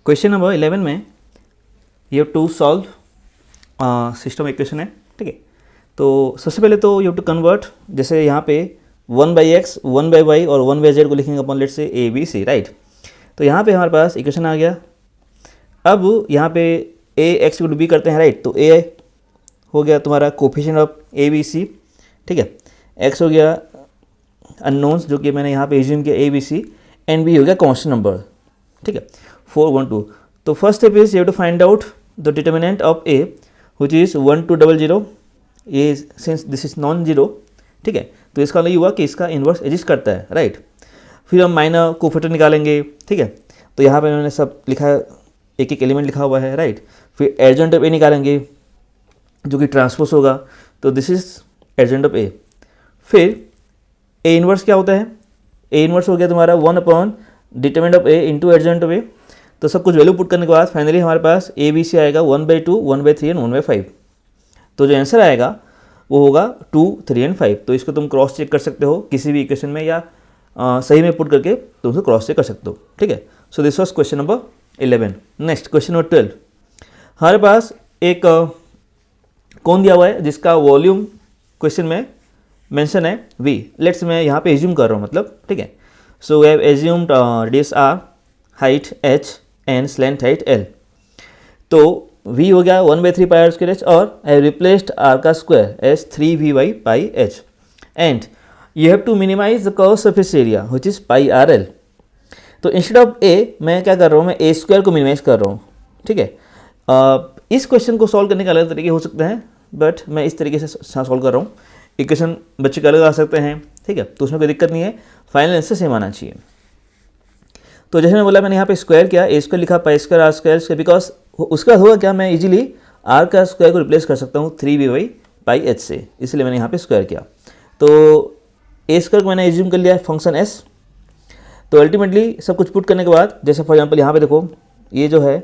Question number 11 में you have to solve system equation है, ठीक है। तो सबसे पहले तो यू हैव टू कन्वर्ट, जैसे यहाँ पे 1/x 1/y और 1/z को लिखेंगे अपन, लेट से ए बी सी, राइट। तो यहाँ पे हमारे पास इक्वेशन आ गया। अब यहाँ पे ए एक्स टू बी करते हैं, राइट। तो ए हो गया तुम्हारा coefficient of A B C, ठीक है। एक्स हो गया अननोन्स जो कि मैंने यहाँ पे एज्यूम किया A B C, and B हो गया कांस्टेंट नंबर, ठीक है, 4 1 2। तो first step is you have to find out the determinant of A which is 1 2 0 0। ये since this is non zero, ठीक है, तो इसका मतलब हुआ कि इसका इन्वर्स एग्जिस्ट करता है, राइट। फिर हम माइनर कोफिशिएंट निकालेंगे, ठीक है। तो यहाँ पे मैंने सब लिखा है, एक एक एलिमेंट लिखा हुआ है, राइट। फिर एडजेंट ऑफ ए निकालेंगे जो कि ट्रांसपोज होगा, तो दिस इज एडजेंट ऑफ ए। फिर ए इन्वर्स क्या होता है, ए इन्वर्स हो गया तुम्हारा 1 upon determinant of A into adjoint of A. तो सब कुछ वैल्यू पुट करने के बाद फाइनली हमारे पास ए बी सी आएगा 1/2 1/3 एंड 1/5। तो जो आंसर आएगा वो होगा 2 3 एंड 5। तो इसको तुम क्रॉस चेक कर सकते हो किसी भी इक्वेशन में, या सही में पुट करके तुम उसको क्रॉस चेक कर सकते हो, ठीक है। So this was question number 11। Next question number 12। हमारे पास एक कौन दिया हुआ है जिसका वॉल्यूम क्वेश्चन में मेंशन है v। लेट्स मैं यहाँ पे एज्यूम कर रहा हूँ, मतलब, ठीक है। So we have assumed radius r, height h and slant height l। तो v हो गया 1/3 पाई आर स्क्वायर h, और आई हैव रिप्लेस्ड r का square as 3v pi h, and you have to minimise the curve surface area which is pi r l. तो instead of a मैं क्या कर रहा हूँ, मैं a स्क्वायर को मिनिमाइज कर रहा हूँ, ठीक है। इस क्वेश्चन को सॉल्व करने के अलग तरीके हो सकते हैं, बट मैं इस तरीके से सॉल्व कर रहा हूँ। इक्वेशन बच्चे के अलग आ सकते हैं, ठीक है, तो उसमें कोई दिक्कत नहीं है, फाइनल आंसर सेम आना चाहिए। तो जैसे मैं बोला, मैंने यहाँ पे स्क्वायर किया, ए स्क्वायर लिखा, pi square r square, because उसके बाद होगा क्या, मैं इजीली आर का स्क्वायर को रिप्लेस कर सकता हूँ 3v पाई एच से, इसलिए मैंने यहाँ पे स्क्वायर किया। तो ए स्क्वायर को मैंने एज्यूम कर लिया फंक्शन एस। तो अल्टीमेटली सब कुछ पुट करने के बाद, जैसे फॉर एग्जाम्पल यहाँ पे देखो, ये जो है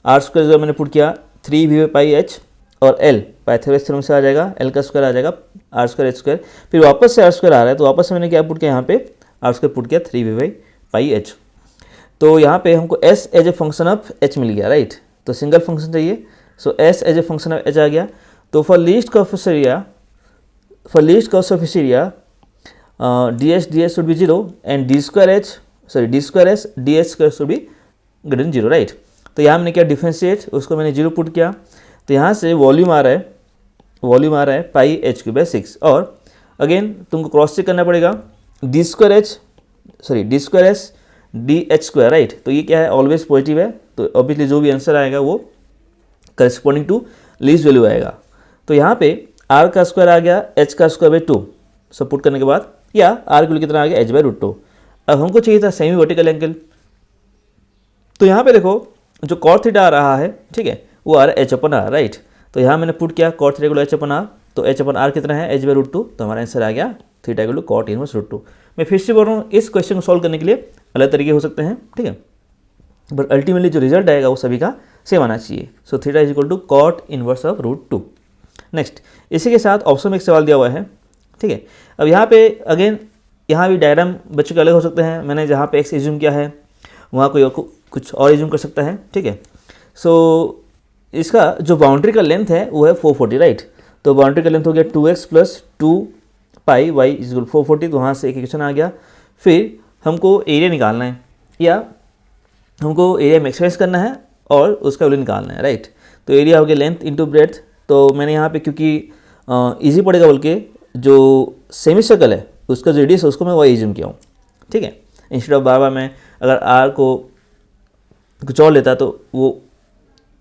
आर स्क्वायर जो मैंने पुट किया 3v पाई एच, और एल पाइथागोरस थ्योरम से आ जाएगा, एल का स्क्वायर आ जाएगा आर स्क्वायर एच स्क्वायर। फिर वापस से आर स्क्वायर आ रहा है, तो वापस से मैंने क्या पुट किया, यहाँ पे आर स्क्वायर पुट किया 3v पाई एच। तो यहाँ पे हमको S as a function of H मिल गया, राइट। तो सिंगल फंक्शन चाहिए, so S as a function of H आ गया। तो for least curved surface area D S should be 0 and D square S D H square should be greater than 0, right. तो यहाँ मैंने क्या differentiate, उसको मैंने 0 पुट किया। तो यहाँ से वॉल्यूम आ रहा है पाई एच क्यूब बाई 6, और अगेन तुमको क्रॉस चेक करना पड़ेगा, D square S D H square, right. तो ये क्या है, ऑलवेज पॉजिटिव है, तो ऑब्वियसली जो भी आंसर आएगा वो करस्पॉन्डिंग टू लीस्ट वैल्यू आएगा। तो यहाँ पे आर का स्क्वायर आ गया एच का स्क्वायर बाई 2, सब पुट करने के बाद, या आर की वैल्यू कितना आ गया h/√2। अब हमको चाहिए था सेमी वर्टिकल एंगल। तो यहाँ पे देखो जो कॉट थीटा आ रहा है, ठीक है, वो आ रहा है h/r, राइट। तो यहाँ मैंने पुट किया कॉट थीटा h/r, तो h/r कितना है h/√2, तो हमारा आंसर आ गया theta equal to cot inverse √2। मैं फिर से बोल रहा हूँ, इस क्वेश्चन को सॉल्व करने के लिए अलग तरीके हो सकते हैं, ठीक है, बट अल्टीमेटली जो रिजल्ट आएगा वो सभी का सेम आना चाहिए। So theta is equal to cot inverse of √2। Next, इसी के साथ ऑप्शन में एक सवाल दिया हुआ है, ठीक है। अब यहाँ पे अगेन यहाँ भी डायग्राम बच्चों के अलग हो सकते हैं। मैंने जहाँ पे एक्स एज्यूम किया है वहाँ कोई कुछ और एज्यूम कर सकता है, ठीक है। सो इसका जो बाउंड्री का लेंथ है वो है 440, राइट। तो बाउंड्री का लेंथ हो गया 2x plus 2 pi Y is 440। तो वहाँ से एक इक्वेशन आ गया। फिर हमको एरिया निकालना है, या हमको एरिया मैक्सिमाइज करना है और उसका वैल्यू निकालना है, राइट। तो एरिया हो गया लेंथ इंटू ब्रेड्थ। तो मैंने यहाँ पे क्योंकि ईजी पड़ेगा बोल के जो सेमी सर्कल है उसका जो रेडियस है उसको मैं वाई एज्यूम किया हूँ, ठीक है। इंस्टेड ऑफ बार मैं अगर आर को कुछ और लेता तो वो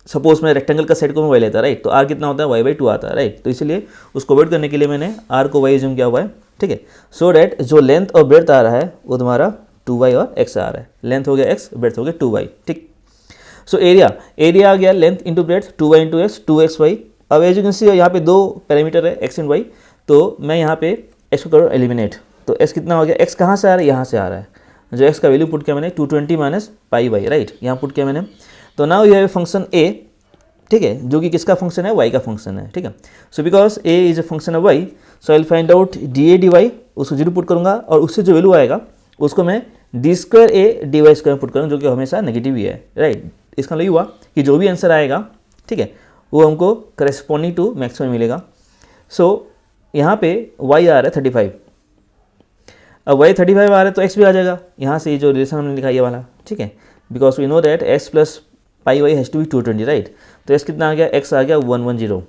सपोज मैं रेक्टेंगल का सेट को मैं वाई लेता, राइट। तो आर कितना होता है y/2 आता है, राइट। तो इसलिए उसको अवॉइड करने के लिए मैंने आर को वाई एज्यूम किया हुआ है, ठीक है। सो डैट जो लेंथ और ब्रेड्थ आ रहा है वो तुम्हारा 2y और x आ रहा है। लेंथ हो गया x, ब्रेड्थ हो गया 2y, ठीक। सो एरिया आ गया length into breadth 2y into x 2xy। अब एज यू कैन सी यहाँ पे दो पैरामीटर है x एंड y, तो मैं यहाँ पे x को करूँ एलिमिनेट। तो x कितना हो गया, x कहाँ से आ रहा है, यहाँ से आ रहा है। जो x का वैल्यू पुट किया मैंने 220 माइनस पाई वाई, राइट, यहाँ पुट किया मैंने। तो now you have function a, ठीक है, जो कि किसका फंक्शन है, y का फंक्शन है, ठीक है। So because a is a function of y, so I will find out dA dy, उसको 0 पुट करूँगा, और उससे जो वैल्यू आएगा उसको मैं d² a dy² पुट करूँ, जो कि हमेशा नेगेटिव ही है, राइट। इसका मतलब ये हुआ कि जो भी आंसर आएगा, ठीक है, वो हमको करेस्पॉन्डिंग टू मैक्सिमम मिलेगा। सो यहाँ पे y आ रहा है 35, अब y 35 आ रहा है तो x भी आ जाएगा, यहाँ से ये जो रिलेशन हमने लिखा ये वाला, ठीक है, because we know that x plus pi y has to be 220, right. तो x कितना आ गया, x आ गया 110।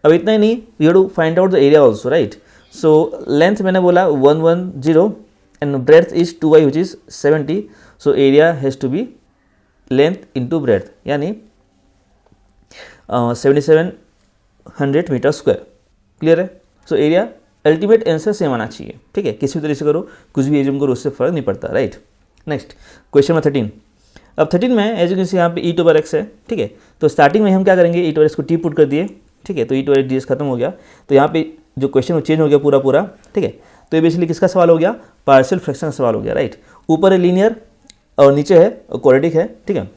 अब इतना ही नहीं, we have to find out the area also, right. So length मैंने बोला 110 and breadth is 2y which is 70, so area has to be length into breadth, यानी 7700 मीटर स्क्वायर। क्लियर है। So area ultimate answer same आना चाहिए, ठीक है, किसी भी तरीके से करो, कुछ भी एज्यूम करो, उससे फर्क नहीं पड़ता, राइट। Next question number 13। अब 13 में एज यू कैन सी यहाँ पे ई टू पावर एक्स है, ठीक है। तो स्टार्टिंग में हम क्या करेंगे, ई टू एक्स को टी पुट कर दिए, ठीक है, तो ई टू एक्स डी एस खत्म हो गया। तो यहाँ पे जो क्वेश्चन वो चेंज हो गया पूरा, ठीक है। तो ये बेसिकली किसका सवाल हो गया, पार्शियल फ्रैक्शन का सवाल हो गया, राइट। ऊपर है लीनियर और नीचे है क्वाड्रेटिक है, ठीक है।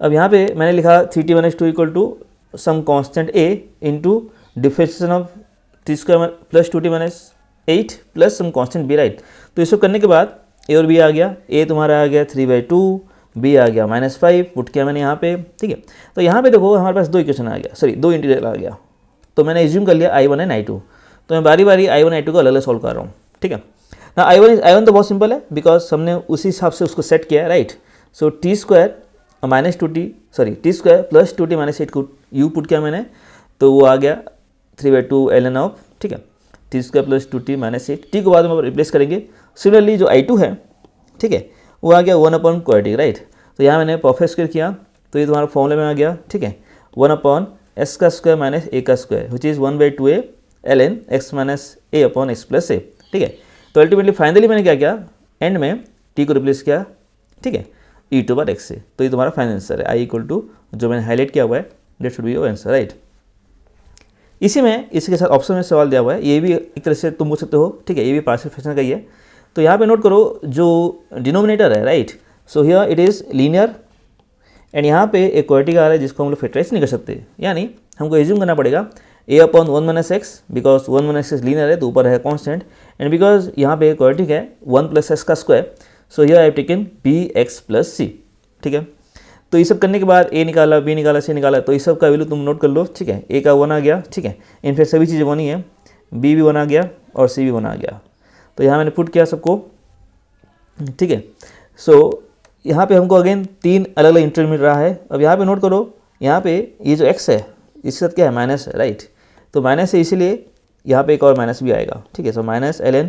अब यहाँ पे मैंने लिखा 3t - 2 equal to some constant a into differentiation of t square plus 2t - 8 plus some constant b, right. तो इसको करने के बाद a और b आ गया, a तुम्हारा आ गया 3/2, b आ गया -5, पुट किया मैंने यहाँ पे, ठीक है। तो यहाँ पे देखो हमारे पास दो इक्वेशन आ गया, सॉरी 2 इंटीग्रल आ गया। तो मैंने एज्यूम कर लिया I1 एंड I2, तो मैं बारी बारी I1 I2 को अलग अलग सॉल्व कर रहा हूँ, ठीक है ना। I1 तो बहुत सिंपल है, बिकॉज हमने उसी हिसाब से उसको सेट किया है, right. So T square plus 2t - 8 को u पुट किया मैंने, तो वो आ गया 3/2 ln ऑफ, ठीक है, T square plus 2t - 8, T को बाद में रिप्लेस करेंगे। सिमिलरली जो I2 है, ठीक है, वो आ गया 1 क्वाड्रेटिक, राइट। तो यहाँ मैंने परफेक्ट स्क्वायर किया, तो ये तुम्हारा फॉर्मूले में आ गया, ठीक है, 1/s का स्क्वायर माइनस a का square which is 1/2a ln x - a upon x plus a, ठीक है। तो अल्टीमेटली फाइनली मैंने क्या किया, एंड में t को रिप्लेस किया, ठीक है, ई टू पावर एक्स से। तो ये तुम्हारा फाइनल आंसर है, आई इक्वल टू जो मैंने हाईलाइट किया हुआ है, that should be your answer, right. इसी में इसी के साथ ऑप्शन में सवाल दिया हुआ है, ये भी एक तरह से तुम पूछ सकते हो, ठीक है, ये भी पार्शियल फ्रैक्शन का ही है। तो यहाँ पे नोट करो जो डिनोमिनेटर है, right. So here it is linear and यहाँ पे एक क्वाड्रेटिक आ रहा है जिसको हम लोग फैक्टराइज नहीं कर सकते, यानी हमको एज्यूम करना पड़ेगा a/1 - x, because 1 - x linear है तो ऊपर है कॉन्स्टेंट, एंड बिकॉज यहाँ पे क्वाड्रेटिक है 1 + s का square, so here I have taken bx + c, ठीक है। तो ये सब करने के बाद a निकाला, b निकाला, c निकाला, तो इस सब का वैल्यू तुम नोट कर लो, ठीक है। a का 1 आ गया, ठीक है, इनफैक्ट सभी चीज़ें 1 ही है, b भी 1 आ गया और c भी 1 आ गया। तो यहाँ मैंने पुट किया सबको, ठीक है। सो यहाँ पे हमको अगेन 3 अलग अलग इंटरवल मिल रहा है। अब यहाँ पे नोट करो, यहाँ पे ये जो x है इसके साथ क्या है, माइनस है, राइट। तो माइनस है इसीलिए यहाँ पे एक और माइनस भी आएगा, ठीक है। So minus ln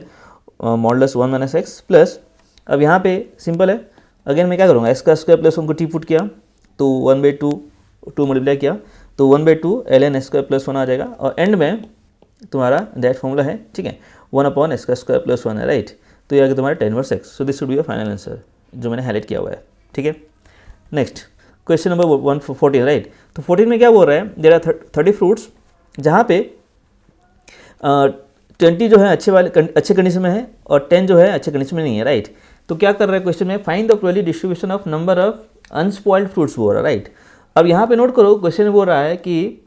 modulus 1 - x plus, अब यहाँ पे सिंपल है, अगेन मैं क्या करूँगा, x का स्क्वायर प्लस उनको टी पुट किया, तो 1/2 2 मल्टीप्लाई किया, तो 1/2 ln s² + 1 आ जाएगा, और एंड में तुम्हारा दैट फॉर्मूला है, ठीक है, 1/s² + 1 है, राइट। तो ये आ गया तुम्हारा 10/x। So this should be your final answer, जो मैंने हाईलाइट किया हुआ है, ठीक है। Next question number 114, right. तो 14 में क्या बोल रहा है, देयर आर 30 फ्रूट्स, जहाँ पे 20 जो है अच्छे कंडीशन में है और 10 जो है अच्छे कंडीशन में नहीं है, राइट। तो क्या कर रहा है क्वेश्चन में, find the probability distribution of number of unspoiled fruits बोल रहा है, राइट। अब यहाँ पे नोट करो, क्वेश्चन में बोल रहा है कि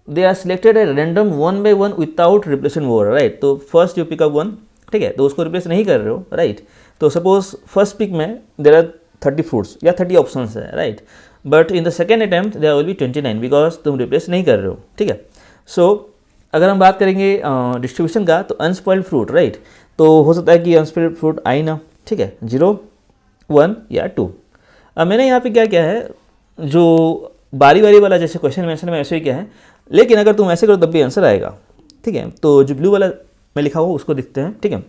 they are selected a random 1 by 1 without replacement बोल रहा है, राइट। तो फर्स्ट यू पिक अप 1, ठीक है, तो उसको रिप्लेस नहीं कर रहे हो, राइट। तो सपोज फर्स्ट पिक में देर आर 30 फ्रूट्स या 30 ऑप्शन है, right, but in the second attempt there will be 29 because तुम रिप्लेस नहीं कर रहे हो, ठीक है। सो अगर हम बात करेंगे डिस्ट्रीब्यूशन का, तो अनस्पॉइल्ड फ्रूट, राइट, तो हो सकता है कि अनस्पॉइल्ड फ्रूट आई ना, ठीक है, 0 1 या 2। अब मैंने यहाँ पे क्या किया है, जो बारी बारी वाला जैसे क्वेश्चन में वैसे ही किया है, लेकिन अगर तुम ऐसे करो तब भी आंसर आएगा, ठीक है। तो जो ब्लू वाला मैं लिखा हुआ उसको दिखते हैं, ठीक है।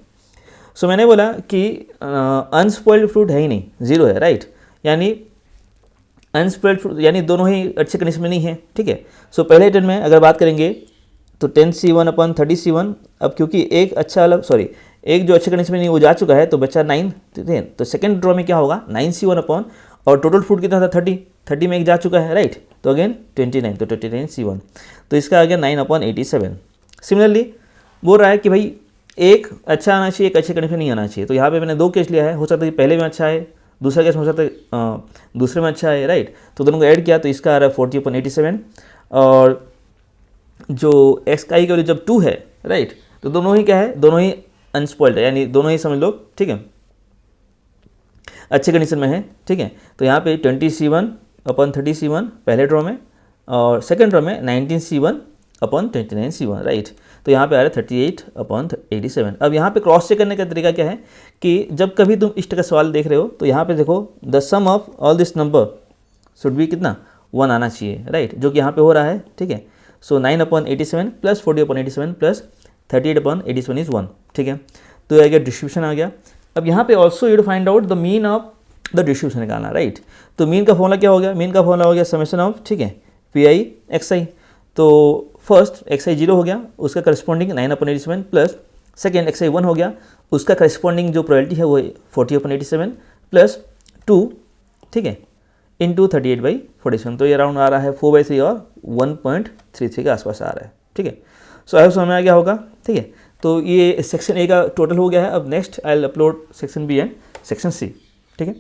सो मैंने बोला कि अनस्पॉइल्ड फ्रूट है ही नहीं, 0 है, राइट, यानी अनस्पॉइल्ड फ्रूट यानी दोनों ही अच्छे कंडीशन में नहीं है, ठीक है। सो पहले टर्न में अगर बात करेंगे तो 10c1/30c1, अब क्योंकि एक जो अच्छे कंडीशन में नहीं वो जा चुका है तो बचा 9, तो सेकंड ड्रॉ में क्या होगा, 9c1 और टोटल फ्रूट कितना था 30 में एक जा चुका है, राइट। तो अगेन 29, तो 29c1, तो इसका आ गया 9/87। सिमिलरली बोल रहा है कि भाई एक अच्छा आना चाहिए, एक अच्छे कंडीशन नहीं आना चाहिए। तो यहाँ पे मैंने 2 केस लिया है, हो सकता है कि पहले में अच्छा है, दूसरा केस हो सकता है दूसरे में अच्छा है, राइट। तो दोनों को ऐड किया तो इसका आ रहा है 40/87, और जो x का वैल्यू जब 2 है, राइट, तो दोनों ही क्या है, दोनों ही अनस्पॉइल्ड है, यानी दोनों ही समझ लो, ठीक है। अच्छे कंडीशन में है, ठीक है। तो यहाँ पे 20C1/30C1 पहले ड्रॉ में, और सेकेंड ड्रॉ में 19C1/29C1, राइट। तो यहाँ पे आ रहा है 38/87। अब यहाँ पे क्रॉस चेक करने का तरीका क्या है कि जब कभी तुम इस तरह का सवाल देख रहे हो तो यहाँ पे देखो the sum of all this number should be कितना 1 आना चाहिए, राइट, जो कि यहाँ पे हो रहा है, ठीक है। सो 9/87 प्लस 40/87 प्लस 38/87 इज़ 1, ठीक है। तो ये आ गया डिस्ट्रीब्यूशन आ गया। अब यहाँ पे also you to find out the mean of the distribution निकालना, राइट। तो मीन का फॉर्मूला क्या हो गया, मीन का फॉर्मूला हो गया समेशन ऑफ, ठीक है, PI/XI। तो फर्स्ट XI 0 हो गया, उसका करस्पॉन्डिंग 9/87 प्लस सेकेंड XI 1 हो गया, उसका करस्पॉन्डिंग जो प्रोबेबिलिटी है वो 40/87 प्लस 2, ठीक है, इंटू 38/47। तो ये अराउंड आ रहा है 4/3 और 1.33 के आसपास आ रहा है, ठीक है। सो आई होप समझ में आ गया होगा, ठीक है। तो ये सेक्शन ए का टोटल हो गया है। अब next I will upload section B and section C, ठीक है।